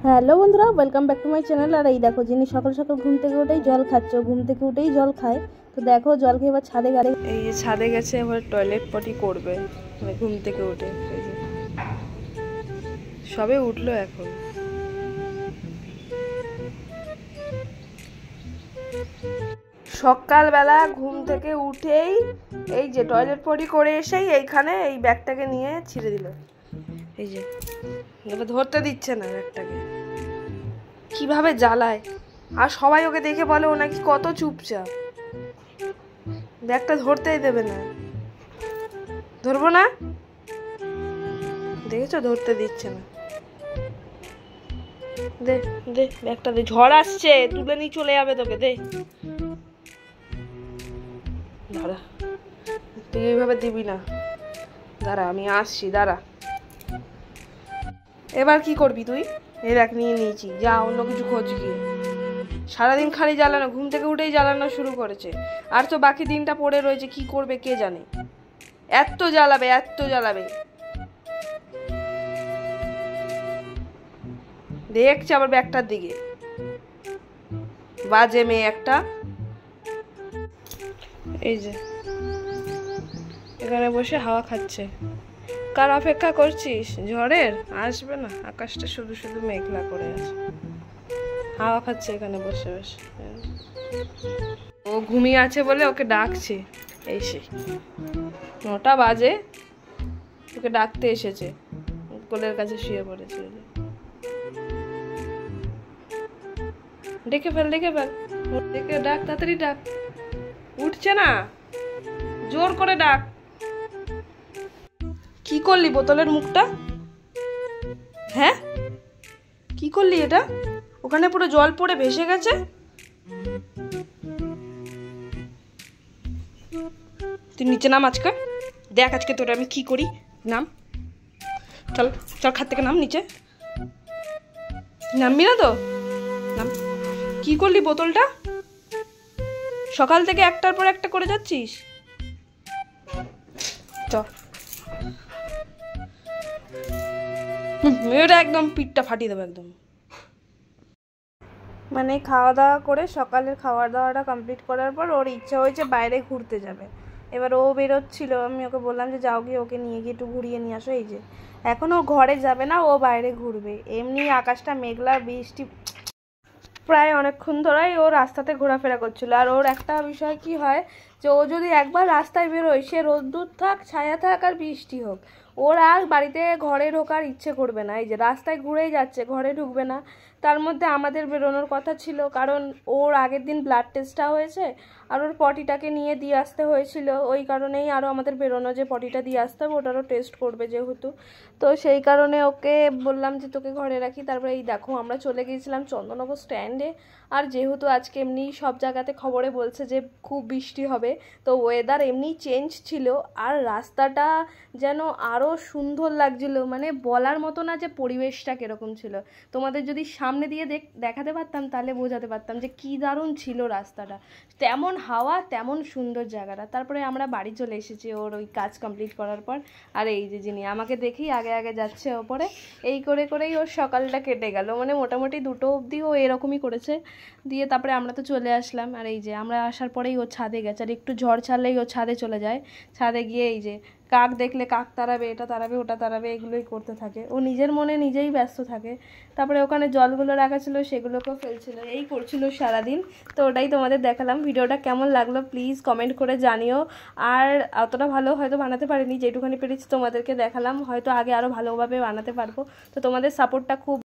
Hello বন্ধুরা, welcome back to my channel. আর এই দেখো, যিনি সকাল সকাল ঘুম থেকে উঠেই জল খাচ্ছে, ঘুম থেকে উঠেই জল খায়। তো দেখো, জল খেয়ে এবার ছাদে গেলে, এই যে ছাদে গেছে, এবার টয়লেট পটি করবে মানে ঘুম থেকে উঠে। এই যে সবে উঠলো এখন। সকালবেলা ঘুম থেকে উঠেই এই যে টয়লেট পটি করে এসেই এইখানে এই ব্যাগটাকে নিয়ে ছিঁড়ে দিল। এই যে ধরতে দিচ্ছে না ব্যাগটাকে, কিভাবে জ্বালায়। আর সবাই ওকে দেখে বলে ও নাকি কত চুপচাপ, ব্যাগটা ধরতেই দেবে না। ধরবো না, দেখেছো, ধরতে দিচ্ছে না। দে দে ব্যাগটা দে, ঝড় আসছে, তুলে নিয়ে চলে যাবে তোকে। দে, দাঁড়া, তুই এইভাবে দিবি না, দাঁড়া আমি আসছি, দাঁড়া। এবার কি করবি তুই? এই ব্যাগ নিয়ে নিয়েছি, যা অন্য কিছু খোঁজ গিয়ে। সারাদিন খালি জ্বালানো, ঘুম থেকে উঠেই জ্বালানো শুরু করেছে। আর তো বাকি দিনটা পড়ে রয়েছে, কি করবে কে জানে। এত জ্বালাবে, এত জ্বালাবে। দেখছে আবার ব্যাগটার দিকে, বাজে মেয়ে একটা। এই যে এখানে বসে হাওয়া খাচ্ছে। কার অপেক্ষা করছিস? ঝড়ের? আসবে না, আকাশটা শুধু শুধু মেঘলা করে আছে। হাওয়া খাচ্ছে এখানে বসে বসে। ও ঘুমিয়ে আছে বলে ওকে ডাকছে। এই সে 9টা বাজে, ওকে ডাকতে এসেছে, কোলের কাছে শুয়ে পড়েছে। ডেকে ফেল, ডেকে ফেল, ডেকে ডাক, তাড়াতাড়ি ডাক। উঠছে না, জোর করে ডাক। কি করলি বোতলের মুখটা? হ্যাঁ, কি করলি এটা? ওখানে পুরো জল পড়ে ভেসে গেছে। তুই নিচে নাম, আজকে দেখ আজকে তোর আমি কি করি। নাম, চল চল, খাট থেকে নাম, নিচে নামবি না তো? নাম। কি করলি বোতলটা? সকাল থেকে একটার পর একটা করে যাচ্ছিস। চল, মেয়েটা একদম পিঠটা ফাটিয়ে দেবো একদম। মানে খাওয়া দাওয়া করে, সকালের খাওয়া দাওয়াটা কমপ্লিট করার পর ওর ইচ্ছা হয়েছে বাইরে ঘুরতে যাবে। এবার ও বেরোচ্ছিল, আমি ওকে বললাম যে যাও গিয়ে ওকে নিয়ে গিয়ে একটু ঘুরিয়ে নিয়ে আসো। এই যে এখন ও ঘরে যাবে না, ও বাইরে ঘুরবে। এমনি আকাশটা মেঘলা, বৃষ্টি প্রায় অনেকক্ষণ ধরেই ও রাস্তাতে ঘোরাফেরা করছিল। আর ওর একটা বিষয় কি হয়, যে ও যদি একবার রাস্তায় বেরোয়, সে রোদ্দুর থাক, ছায়া থাক, আর বৃষ্টি হোক, ওর আর বাড়িতে ঘরে ঢোকার ইচ্ছে করবে না। এই যে রাস্তায় ঘুরেই যাচ্ছে, ঘরে ঢুকবে না। তার মধ্যে আমাদের বেরোনোর কথা ছিল, কারণ ওর আগের দিন ব্লাড টেস্টটা হয়েছে, আর ওর পটিটাকে নিয়ে দিয়ে আসতে হয়েছিল। ওই কারণেই আরও আমাদের বেরোনো, যে পটিটা দিয়ে আসতে হবে, ওটারও টেস্ট করবে যেহেতু। তো সেই কারণে ওকে বললাম যে তোকে ঘরে রাখি। তারপরে এই দেখো, আমরা চলে গিয়েছিলাম চন্দননগর স্ট্যান্ডে। আর যেহেতু আজকে এমনি সব জায়গাতে খবরে বলছে যে খুব বৃষ্টি হবে, তো ওয়েদার এমনি চেঞ্জ ছিল। আর রাস্তাটা যেন আরও সুন্দর লাগছিল, মানে বলার মতো না যে পরিবেশটা কীরকম ছিল। তোমাদের যদি সামনে দিয়ে দেখাতে পারতাম তাহলে বোঝাতে পারতাম যে কী দারুণ ছিল রাস্তাটা। তেমন হাওয়া, তেমন সুন্দর জায়গাটা। তারপরে আমরা বাড়ি চলে এসেছি ওর ওই কাজ কমপ্লিট করার পর। আর এই যে যিনি আমাকে দেখেই আগে আগে যাচ্ছে ওপরে, এই করে করেই ওর সকালটা কেটে গেল। মানে মোটামুটি 2টো অবধি ও এরকমই করেছে। দিয়ে তারপরে আমরা তো চলে আসলাম। আর এই যে আমরা আসার পরেই ও ছাদে গেছে। আর একটু ঝড় ছাড়লেই ও ছাদে চলে যায়। ছাদে গিয়ে এই যে কাক দেখলে কাক তাড়াবে, এটা তাড়াবে, ওটা তাড়াবে, এগুলোই করতে থাকে। ও নিজের মনে নিজেই ব্যস্ত থাকে। তারপরে ওখানে জলগুলো রাখা ছিল, সেগুলোকেও ফেলছিল, এই করছিল সারাদিন। তো ওটাই তোমাদের দেখালাম। ভিডিওটা কেমন লাগলো প্লিজ কমেন্ট করে জানিও। আর অতটা ভালো হয়তো বানাতে পারিনি, যেটুখানি পেরেছি তোমাদেরকে দেখালাম। হয়তো আগে আরও ভালোভাবে বানাতে পারবো। তো তোমাদের সাপোর্টটা খুব